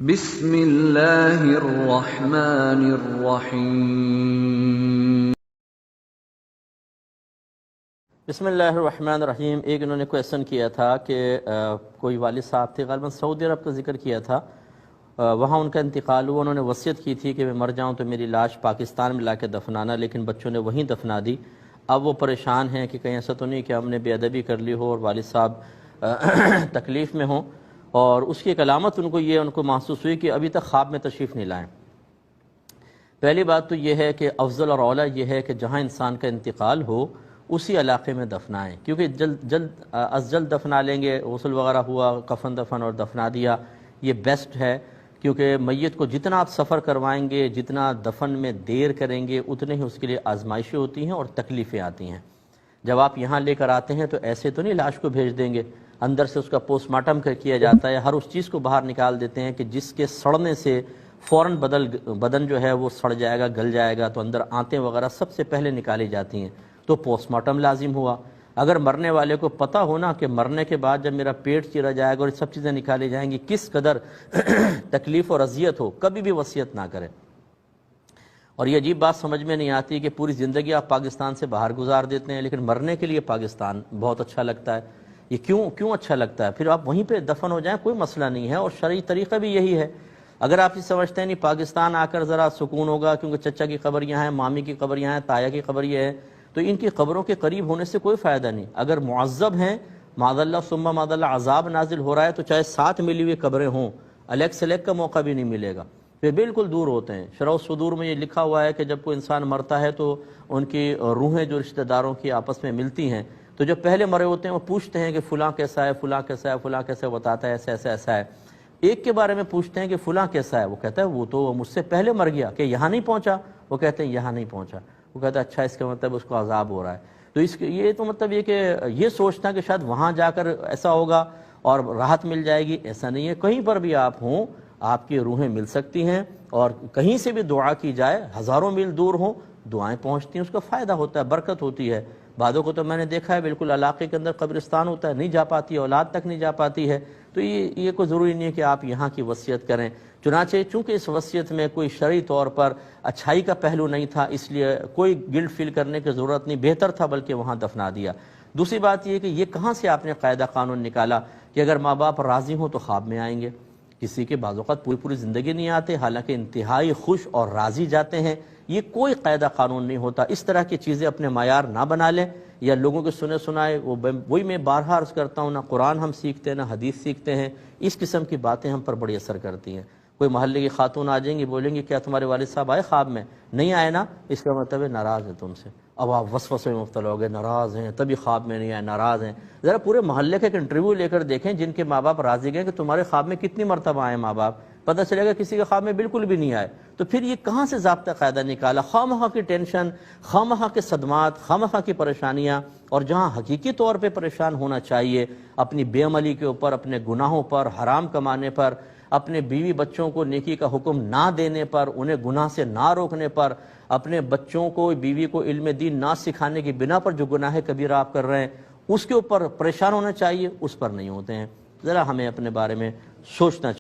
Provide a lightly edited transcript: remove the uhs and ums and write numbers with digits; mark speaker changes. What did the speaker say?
Speaker 1: بسم اللہ الرحمن الرحیم۔
Speaker 2: بسم اللہ الرحمن الرحیم۔ ایک انہوں نے کویسچن کیا تھا کہ کوئی والد صاحب تھے، غالباً سعودی عرب کا ذکر کیا تھا، وہاں ان کا انتقال ہوا، انہوں نے وصیت کی تھی کہ میں مر جاؤں تو میری لاش پاکستان میں لا کے دفنانا، لیکن بچوں نے وہیں دفنا دی۔ اب وہ پریشان ہیں کہ کہیں ایسا تو نہیں کہ ہم نے بے ادبی کر لی ہو اور والد صاحب تکلیف میں ہوں، اور اس کی ایک علامت ان کو محسوس ہوئی کہ ابھی تک خواب میں تشریف نہیں لائیں۔ پہلی بات تو یہ ہے کہ افضل اور اولیٰ یہ ہے کہ جہاں انسان کا انتقال ہو اسی علاقے میں دفنائیں، کیونکہ جلد دفنا لیں گے، غسل وغیرہ ہوا، کفن دفن اور دفنا دیا، یہ بیسٹ ہے، کیونکہ میت کو جتنا آپ سفر کروائیں گے، جتنا دفن میں دیر کریں گے، اتنے ہی اس کے لیے آزمائشیں ہوتی ہیں اور تکلیفیں آتی ہیں۔ جب آپ یہاں لے کر آتے ہیں تو ایسے تو نہیں لاش کو بھیج دیں گے، اندر سے اس کا پوسٹ مارٹم کیا جاتا ہے، ہر اس چیز کو باہر نکال دیتے ہیں کہ جس کے سڑنے سے فوراً بدن جو ہے وہ سڑ جائے گا، گل جائے گا، تو اندر آنتیں وغیرہ سب سے پہلے نکالی جاتی ہیں، تو پوسٹ مارٹم لازم ہوا۔ اگر مرنے والے کو پتہ ہونا کہ مرنے کے بعد جب میرا پیٹ چیرا جائے گا اور یہ سب چیزیں نکالی جائیں گی کس قدر تکلیف اور اذیت ہو، کبھی بھی وصیت نہ کریں۔ اور یہ عجیب بات سمجھ میں نہیں آتی کہ پوری زندگی آپ پاکستان سے باہر گزار دیتے ہیں، لیکن مرنے کے لیے پاکستان بہت اچھا لگتا ہے۔ یہ کیوں اچھا لگتا ہے؟ پھر آپ وہیں پہ دفن ہو جائیں، کوئی مسئلہ نہیں ہے، اور شرعی طریقہ بھی یہی ہے۔ اگر آپ یہ سمجھتے ہیں نہیں پاکستان آ کر ذرا سکون ہوگا کیونکہ چچا کی قبر یہاں ہے، مامی کی قبر یہاں ہے، تایا کی قبر یہ ہے، تو ان کی قبروں کے قریب ہونے سے کوئی فائدہ نہیں۔ اگر معذب ہیں، معاذ اللہ ثم معاذ اللہ، عذاب نازل ہو رہا ہے، تو چاہے ساتھ ملی ہوئی قبریں ہوں، الیک سلیک کا موقع بھی نہیں ملے گا، یہ بالکل دور ہوتے ہیں۔ شرح الصدور میں یہ لکھا ہوا ہے کہ جب کوئی انسان مرتا ہے تو ان کی روحیں جو رشتہ داروں کی آپس میں ملتی ہیں، تو جو پہلے مرے ہوتے ہیں وہ پوچھتے ہیں کہ فلاں کیسا ہے، فلاں کیسا ہے، فلاں کیسا ہے، بتاتا ہے ایسا ایسا ایسا ہے۔ ایک کے بارے میں پوچھتے ہیں کہ فلاں کیسا ہے، وہ کہتا ہے وہ تو مجھ سے پہلے مر گیا، کہ یہاں نہیں پہنچا، وہ کہتے ہیں یہاں نہیں پہنچا، وہ کہتا ہے اچھا، اس کا مطلب اس کو عذاب ہو رہا ہے۔ تو یہ تو مطلب یہ کہ یہ سوچنا کہ شاید وہاں جا کر ایسا ہوگا اور راحت مل جائے گی، ایسا نہیں ہے۔ کہیں پر بھی آپ ہوں آپ کی روحیں مل سکتی ہیں، اور کہیں سے بھی دعا کی جائے، ہزاروں میل دور ہوں، دعائیں پہنچتی ہیں، اس کا فائدہ ہوتا ہے، برکت ہوتی ہے۔ بعضوں کو تو میں نے دیکھا ہے بالکل علاقے کے اندر قبرستان ہوتا ہے، نہیں جا پاتی، اولاد تک نہیں جا پاتی ہے، تو یہ کوئی ضروری نہیں ہے کہ آپ یہاں کی وصیت کریں۔ چنانچہ چونکہ اس وصیت میں کوئی شرعی طور پر اچھائی کا پہلو نہیں تھا، اس لیے کوئی گلٹ فیل کرنے کی ضرورت نہیں، بہتر تھا بلکہ وہاں دفنا دیا۔ دوسری بات یہ کہ یہ کہاں سے آپ نے قاعدہ قانون نکالا کہ اگر ماں باپ راضی ہوں تو خواب میں آئیں گے؟ کسی کے بعض اوقات پوری زندگی نہیں آتے، حالانکہ انتہائی خوش اور راضی جاتے ہیں، یہ کوئی قاعدہ قانون نہیں ہوتا۔ اس طرح کی چیزیں اپنے معیار نہ بنا لیں، یا لوگوں کے سنائے وہی میں بارہا عرض کرتا ہوں، نہ قرآن ہم سیکھتے ہیں نہ حدیث سیکھتے ہیں، اس قسم کی باتیں ہم پر بڑی اثر کرتی ہیں۔ کوئی محلے کی خاتون آ جائیں گی، بولیں گی کیا تمہارے والد صاحب آئے خواب میں؟ نہیں آئے نا، اس کا مطلب ہے ناراض ہے تم سے۔ اب آپ وسوسے میں مبتلا ہو گئے، ناراض ہیں تبھی خواب میں نہیں آئے، ناراض ہیں۔ ذرا پورے محلے کا ایک انٹرویو لے کر دیکھیں جن کے ماں باپ راضی گئے کہ تمہارے خواب میں کتنی مرتبہ آئے ماں باپ، پتہ چلے گا کسی کے خواب میں بالکل بھی نہیں آئے۔ تو پھر یہ کہاں سے ضابطہ قاعدہ نکالا؟ خواہ کی ٹینشن، خواہ کے صدمات، خواہ کی پریشانیاں، اور جہاں حقیقی طور پہ پریشان ہونا چاہیے اپنی بے عملی کے اوپر، اپنے گناہوں پر، حرام کمانے پر، اپنے بیوی بچوں کو نیکی کا حکم نہ دینے پر، انہیں گناہ سے نہ روکنے پر، اپنے بچوں کو، بیوی کو علم دین نہ سکھانے کی بنا پر جو گناہ کبیرہ آپ کر رہے ہیں اس کے اوپر پریشان ہونا چاہیے، اس پر نہیں ہوتے ہیں۔ ذرا ہمیں اپنے بارے میں سوچنا چاہیے۔